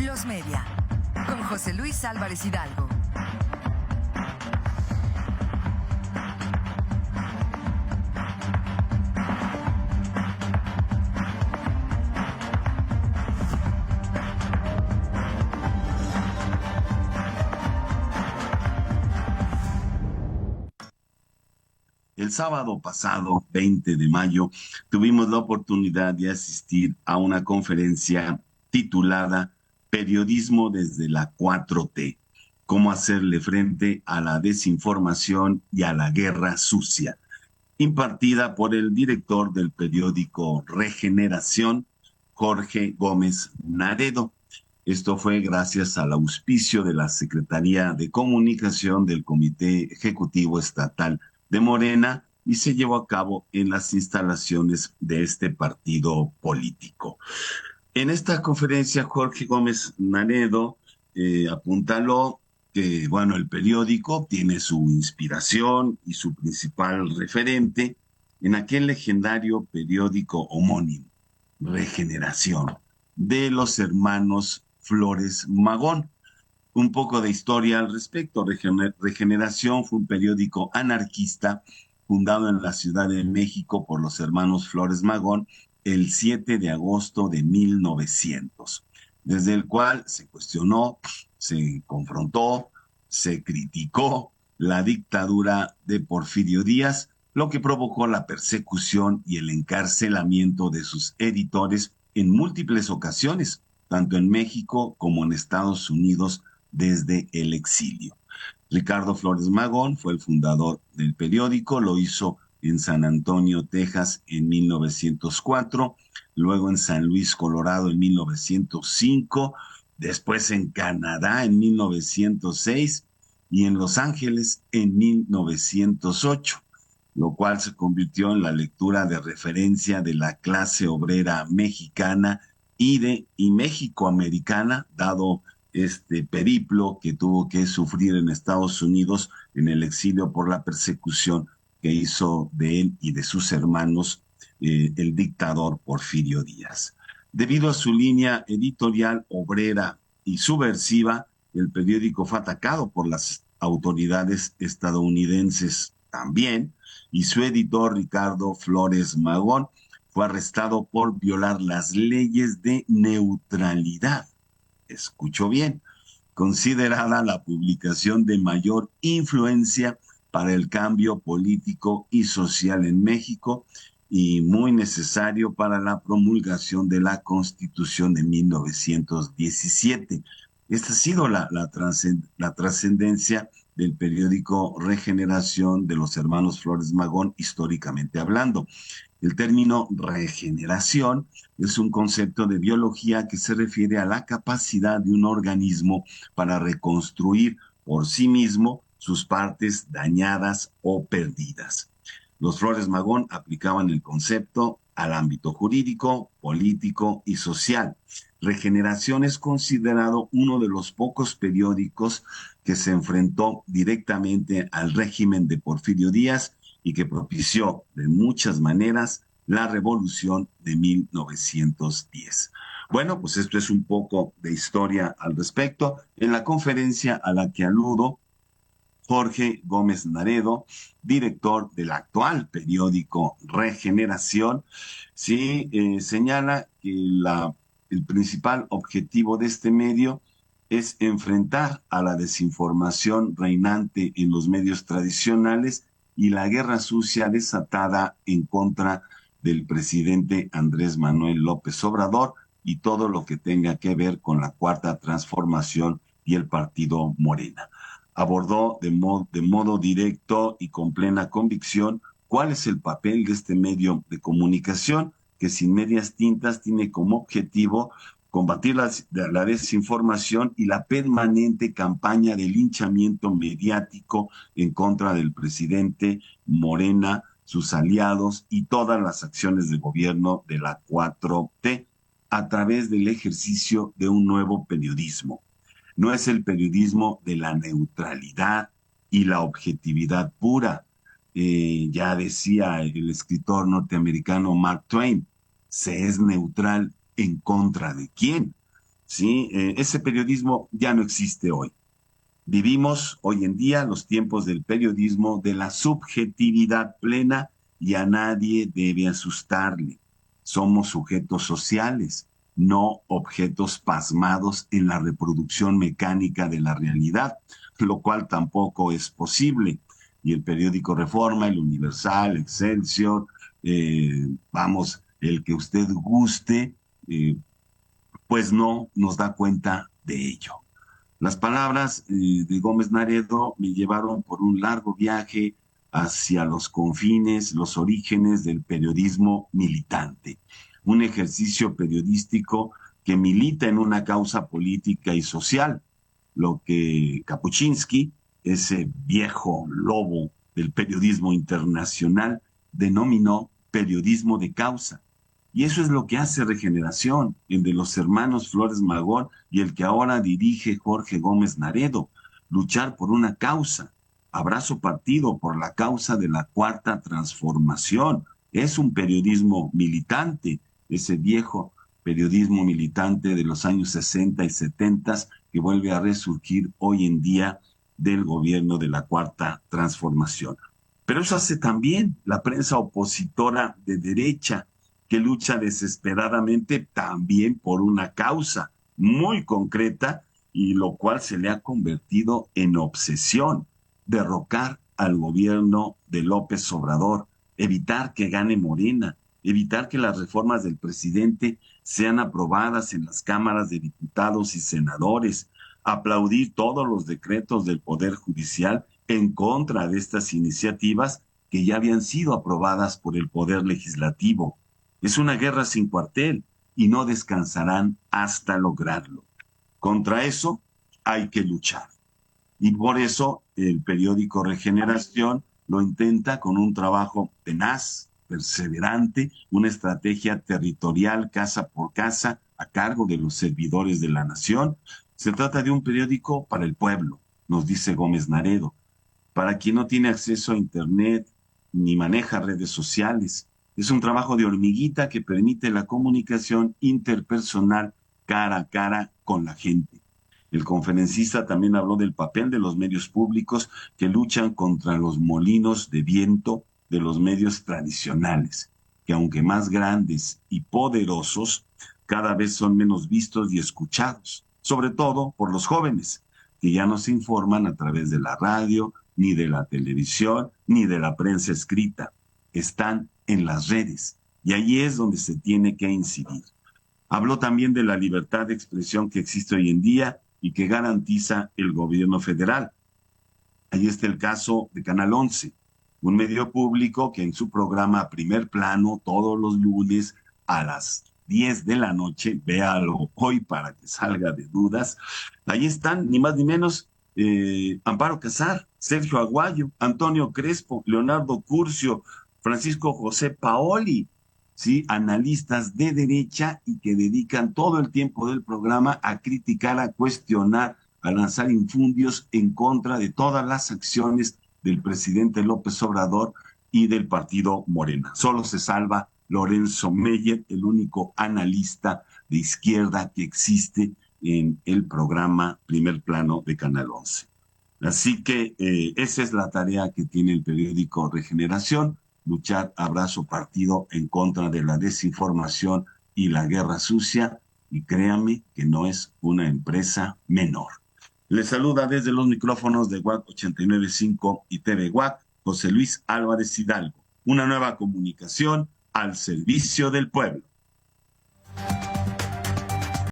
Los Media, con José Luis Álvarez Hidalgo. El sábado pasado, 20 de mayo, tuvimos la oportunidad de asistir a una conferencia titulada Periodismo desde la 4T, cómo hacerle frente a la desinformación y a la guerra sucia, impartida por el director del periódico Regeneración, Jorge Gómez Naredo. Esto fue gracias al auspicio de la Secretaría de Comunicación del Comité Ejecutivo Estatal de Morena y se llevó a cabo en las instalaciones de este partido político. En esta conferencia, Jorge Gómez Naredo apuntaló que, bueno, el periódico tiene su inspiración y su principal referente en aquel legendario periódico homónimo, Regeneración, de los hermanos Flores Magón. Un poco de historia al respecto. Regeneración fue un periódico anarquista fundado en la Ciudad de México por los hermanos Flores Magón el 7 de agosto de 1900, desde el cual se cuestionó, se confrontó, se criticó la dictadura de Porfirio Díaz, lo que provocó la persecución y el encarcelamiento de sus editores en múltiples ocasiones, tanto en México como en Estados Unidos desde el exilio. Ricardo Flores Magón fue el fundador del periódico, lo hizo en San Antonio, Texas, en 1904, luego en San Luis, Colorado, en 1905, después en Canadá en 1906 y en Los Ángeles en 1908, lo cual se convirtió en la lectura de referencia de la clase obrera mexicana y mexicoamericana, dado este periplo que tuvo que sufrir en Estados Unidos en el exilio por la persecución que hizo de él y de sus hermanos el dictador Porfirio Díaz. Debido a su línea editorial obrera y subversiva, el periódico fue atacado por las autoridades estadounidenses también, y su editor, Ricardo Flores Magón, fue arrestado por violar las leyes de neutralidad. Escuchó bien, considerada la publicación de mayor influencia para el cambio político y social en México y muy necesario para la promulgación de la Constitución de 1917. Esta ha sido la trascendencia del periódico Regeneración de los hermanos Flores Magón, históricamente hablando. El término regeneración es un concepto de biología que se refiere a la capacidad de un organismo para reconstruir por sí mismo sus partes dañadas o perdidas. Los Flores Magón aplicaban el concepto al ámbito jurídico, político y social. Regeneración es considerado uno de los pocos periódicos que se enfrentó directamente al régimen de Porfirio Díaz y que propició de muchas maneras la revolución de 1910. Bueno, pues esto es un poco de historia al respecto. En la conferencia a la que aludo, Jorge Gómez Naredo, director del actual periódico Regeneración, sí señala que el principal objetivo de este medio es enfrentar a la desinformación reinante en los medios tradicionales y la guerra sucia desatada en contra del presidente Andrés Manuel López Obrador y todo lo que tenga que ver con la Cuarta Transformación y el partido Morena. Abordó de modo directo y con plena convicción cuál es el papel de este medio de comunicación que sin medias tintas tiene como objetivo combatir la desinformación y la permanente campaña de linchamiento mediático en contra del presidente, Morena, sus aliados y todas las acciones de gobierno de la 4T a través del ejercicio de un nuevo periodismo. No es el periodismo de la neutralidad y la objetividad pura. Ya decía el escritor norteamericano Mark Twain, se es neutral en contra de quién. ¿sí? Ese periodismo ya no existe hoy. Vivimos hoy en día los tiempos del periodismo de la subjetividad plena y a nadie debe asustarle. Somos sujetos sociales, no objetos pasmados en la reproducción mecánica de la realidad, lo cual tampoco es posible. Y el periódico Reforma, el Universal, Excelsior, vamos, el que usted guste, eh, pues no nos da cuenta de ello. Las palabras de Gómez Naredo me llevaron por un largo viaje hacia los confines, los orígenes del periodismo militante, un ejercicio periodístico que milita en una causa política y social, lo que Kapuczynski, ese viejo lobo del periodismo internacional, denominó periodismo de causa. Y eso es lo que hace Regeneración, el de los hermanos Flores Magón y el que ahora dirige Jorge Gómez Naredo, luchar por una causa. Abrazo partido por la causa de la cuarta transformación. Es un periodismo militante, ese viejo periodismo militante de los años 60 y 70 que vuelve a resurgir hoy en día del gobierno de la cuarta transformación. Pero eso hace también la prensa opositora de derecha, que lucha desesperadamente también por una causa muy concreta y lo cual se le ha convertido en obsesión: derrocar al gobierno de López Obrador, evitar que gane Morena, evitar que las reformas del presidente sean aprobadas en las cámaras de diputados y senadores, aplaudir todos los decretos del Poder Judicial en contra de estas iniciativas que ya habían sido aprobadas por el Poder Legislativo. Es una guerra sin cuartel y no descansarán hasta lograrlo. Contra eso hay que luchar. Y por eso el periódico Regeneración lo intenta con un trabajo tenaz, perseverante, una estrategia territorial casa por casa a cargo de los servidores de la nación. Se trata de un periódico para el pueblo, nos dice Gómez Naredo, para quien no tiene acceso a Internet ni maneja redes sociales. Es un trabajo de hormiguita que permite la comunicación interpersonal cara a cara con la gente. El conferencista también habló del papel de los medios públicos que luchan contra los molinos de viento de los medios tradicionales, que aunque más grandes y poderosos, cada vez son menos vistos y escuchados, sobre todo por los jóvenes, que ya no se informan a través de la radio, ni de la televisión, ni de la prensa escrita. Están en las redes y ahí es donde se tiene que incidir. Habló también de la libertad de expresión que existe hoy en día y que garantiza el gobierno federal. Ahí está el caso de Canal 11, un medio público que en su programa Primer Plano, todos los lunes a las 10 de la noche, véalo hoy para que salga de dudas, ahí están ni más ni menos Amparo Casar, Sergio Aguayo, Antonio Crespo, Leonardo Curcio, Francisco José Paoli, ¿sí? Analistas de derecha y que dedican todo el tiempo del programa a criticar, a cuestionar, a lanzar infundios en contra de todas las acciones del presidente López Obrador y del partido Morena. Solo se salva Lorenzo Meyer, el único analista de izquierda que existe en el programa Primer Plano de Canal 11. Así que esa es la tarea que tiene el periódico Regeneración: luchar a brazo partido en contra de la desinformación y la guerra sucia, y créame que no es una empresa menor. Les saluda desde los micrófonos de WAC 89.5 y TV WAC, José Luis Álvarez Hidalgo. Una nueva comunicación al servicio del pueblo.